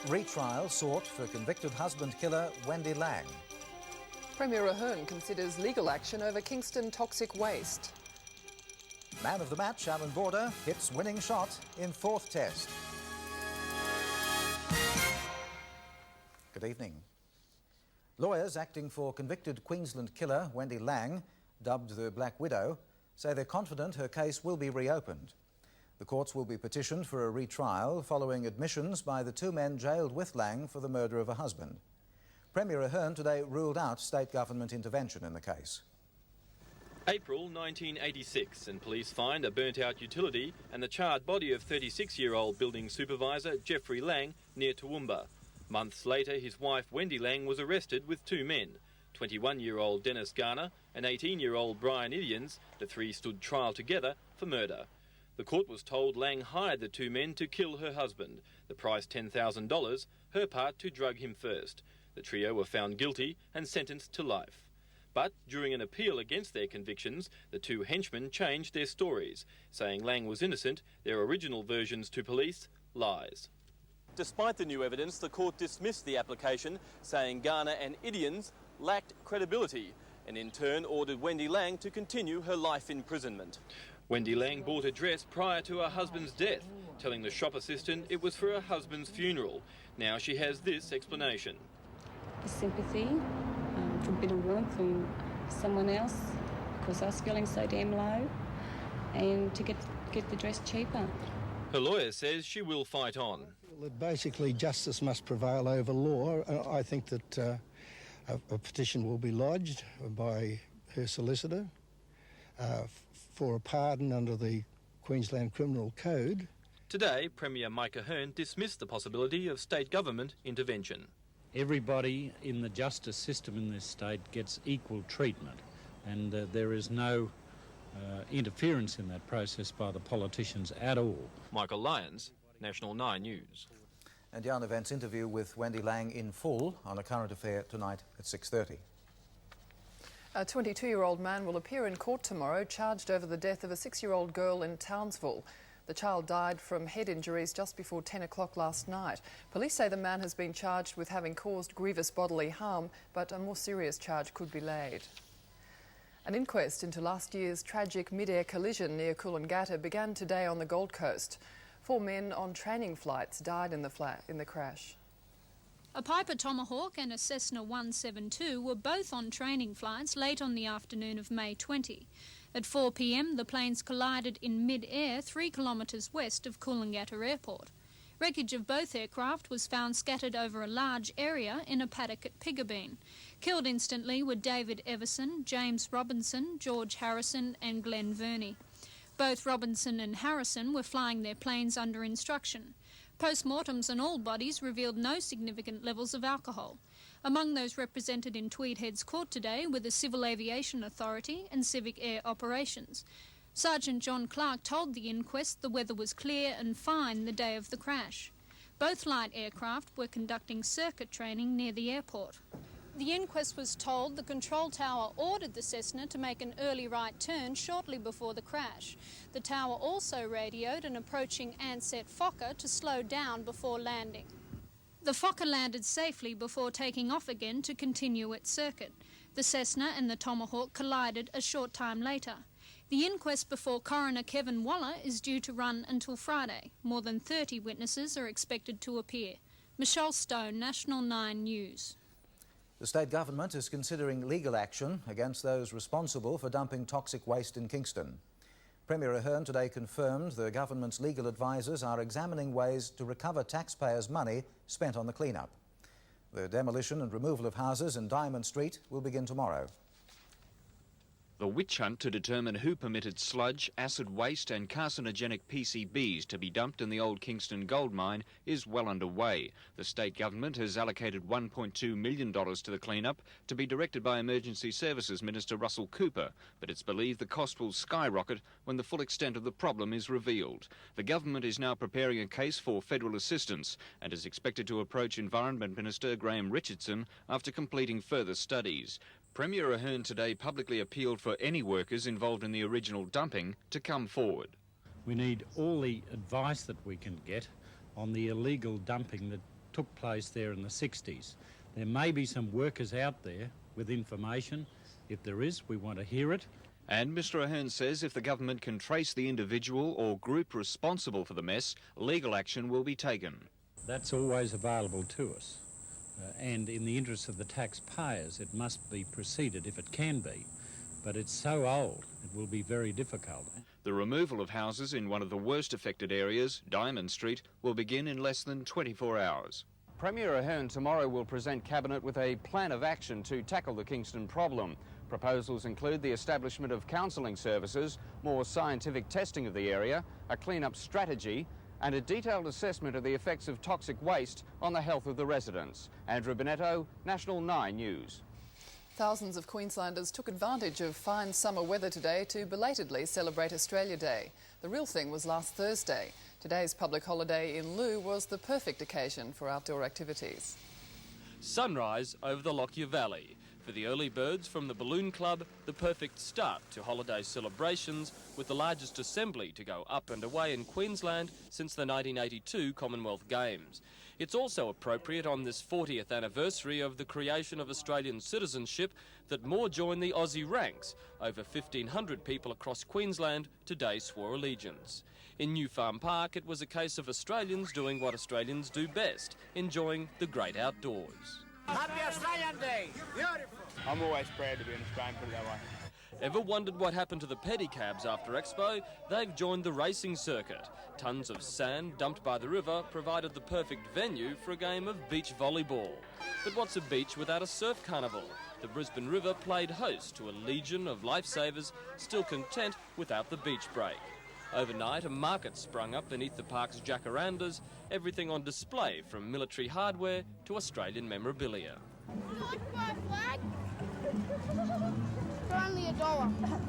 Retrial sought for convicted husband killer Wendy Lang. Premier Ahern considers legal action over Kingston toxic waste. Man of the match, Alan Border, hits winning shot in fourth test. Good evening. Lawyers acting for convicted Queensland killer Wendy Lang, dubbed the Black Widow, say they're confident her case will be reopened. The courts will be petitioned for a retrial following admissions by the two men jailed with Lang for the murder of a husband. Premier Ahern today ruled out state government intervention in the case. April 1986, and police find a burnt-out utility and the charred body of 36-year-old building supervisor Jeffrey Lang near Toowoomba. Months later, his wife Wendy Lang was arrested with two men, 21-year-old Dennis Garner and 18-year-old Brian Idians. The three stood trial together for murder. The court was told Lang hired the two men to kill her husband, the price $10,000, her part to drug him first. The trio were found guilty and sentenced to life. But during an appeal against their convictions, the two henchmen changed their stories, saying Lang was innocent, their original versions to police, lies. Despite the new evidence, the court dismissed the application, saying Garner and Idians lacked credibility, and in turn ordered Wendy Lang to continue her life imprisonment. Wendy Lang bought a dress prior to her husband's death, telling the shop assistant it was for her husband's funeral. Now she has this explanation. Sympathy for a bit of warmth from someone else, because I was feeling so damn low, and to get the dress cheaper. Her lawyer says she will fight on. Well, basically, justice must prevail over law. I think that a petition will be lodged by her solicitor for a pardon under the Queensland Criminal Code. Today, Premier Mike Ahern dismissed the possibility of state government intervention. Everybody in the justice system in this state gets equal treatment, and there is no interference in that process by the politicians at all. Michael Lyons, National 9 News. And Yarn Events interview with Wendy Lang in full on a current affair tonight at 6:30. A 22-year-old man will appear in court tomorrow, charged over the death of a 6-year-old girl in Townsville. The child died from head injuries just before 10 o'clock last night. Police say the man has been charged with having caused grievous bodily harm, but a more serious charge could be laid. An inquest into last year's tragic Midair collision near Coolangatta began today on the Gold Coast. 4 men on training flights died in the crash. A Piper Tomahawk and a Cessna 172 were both on training flights late on the afternoon of May 20. At 4 p.m, the planes collided in mid-air 3 kilometres west of Coolangatta Airport. Wreckage of both aircraft was found scattered over a large area in a paddock at Pigabeen. Killed instantly were David Everson, James Robinson, George Harrison and Glenn Verney. Both Robinson and Harrison were flying their planes under instruction. Post-mortems on all bodies revealed no significant levels of alcohol. Among those represented in Tweed Head's court today were the Civil Aviation Authority and Civic Air Operations. Sergeant John Clark told the inquest the weather was clear and fine the day of the crash. Both light aircraft were conducting circuit training near the airport. The inquest was told the control tower ordered the Cessna to make an early right turn shortly before the crash. The tower also radioed an approaching Ansett Fokker to slow down before landing. The Fokker landed safely before taking off again to continue its circuit. The Cessna and the Tomahawk collided a short time later. The inquest before Coroner Kevin Waller is due to run until Friday. More than 30 witnesses are expected to appear. Michelle Stone, National 9 News. The state government is considering legal action against those responsible for dumping toxic waste in Kingston. Premier Ahern today confirmed the government's legal advisers are examining ways to recover taxpayers' money spent on the clean-up. The demolition and removal of houses in Diamond Street will begin tomorrow. The witch hunt to determine who permitted sludge, acid waste and carcinogenic PCBs to be dumped in the old Kingston gold mine is well underway. The state government has allocated $1.2 million to the clean-up to be directed by Emergency Services Minister Russell Cooper, but it's believed the cost will skyrocket when the full extent of the problem is revealed. The government is now preparing a case for federal assistance and is expected to approach Environment Minister Graham Richardson after completing further studies. Premier Ahern today publicly appealed for any workers involved in the original dumping to come forward. We need all the advice that we can get on the illegal dumping that took place there in the 60s. There may be some workers out there with information. If there is, we want to hear it. And Mr Ahern says if the government can trace the individual or group responsible for the mess, legal action will be taken. That's always available to us. And in the interests of the taxpayers, it must be proceeded if it can be. But it's so old, it will be very difficult. The removal of houses in one of the worst affected areas, Diamond Street, will begin in less than 24 hours. Premier Ahern tomorrow will present Cabinet with a plan of action to tackle the Kingston problem. Proposals include the establishment of counselling services, more scientific testing of the area, a clean-up strategy and a detailed assessment of the effects of toxic waste on the health of the residents. Andrew Bennetto, National 9 News. Thousands of Queenslanders took advantage of fine summer weather today to belatedly celebrate Australia Day. The real thing was last Thursday. Today's public holiday in lieu was the perfect occasion for outdoor activities. Sunrise over the Lockyer Valley. For the early birds from the Balloon Club, the perfect start to holiday celebrations, with the largest assembly to go up and away in Queensland since the 1982 Commonwealth Games. It's also appropriate on this 40th anniversary of the creation of Australian citizenship that more join the Aussie ranks. Over 1,500 people across Queensland today swore allegiance. In New Farm Park, it was a case of Australians doing what Australians do best, enjoying the great outdoors. Happy Australian Day! Beautiful! I'm always proud to be an Australian, put it that way. Ever wondered what happened to the pedicabs after Expo? They've joined the racing circuit. Tons of sand dumped by the river provided the perfect venue for a game of beach volleyball. But what's a beach without a surf carnival? The Brisbane River played host to a legion of lifesavers still content without the beach break. Overnight, a market sprung up beneath the park's jacarandas, everything on display from military hardware to Australian memorabilia. Would you like to buy a flag? For only $1.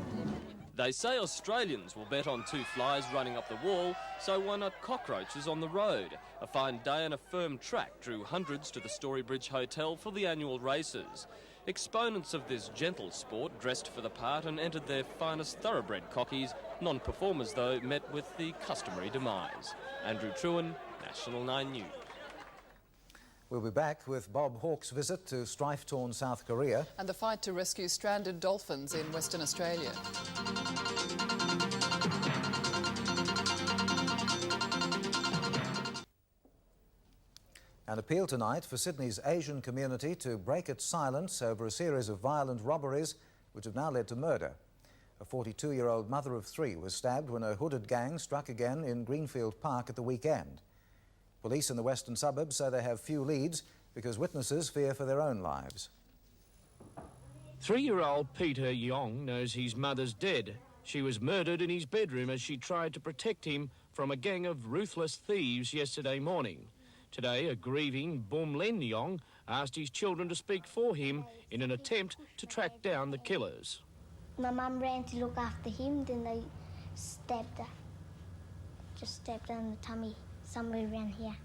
They say Australians will bet on two flies running up the wall, so why not cockroaches on the road? A fine day and a firm track drew hundreds to the Storybridge Hotel for the annual races. Exponents of this gentle sport dressed for the part and entered their finest thoroughbred cockies. Non-performers, though, met with the customary demise. Andrew Trewin, National 9 News. We'll be back with Bob Hawke's visit to strife-torn South Korea. And the fight to rescue stranded dolphins in Western Australia. An appeal tonight for Sydney's Asian community to break its silence over a series of violent robberies which have now led to murder. A 42-year-old mother of three was stabbed when a hooded gang struck again in Greenfield Park at the weekend. Police in the western suburbs say they have few leads because witnesses fear for their own lives. 3-year-old Peter Yong knows his mother's dead. She was murdered in his bedroom as she tried to protect him from a gang of ruthless thieves yesterday morning. Today, a grieving Bum Len Yong asked his children to speak for him in an attempt to track down the killers. My mum ran to look after him, then they stabbed her. Just stabbed her in the tummy, somewhere around here.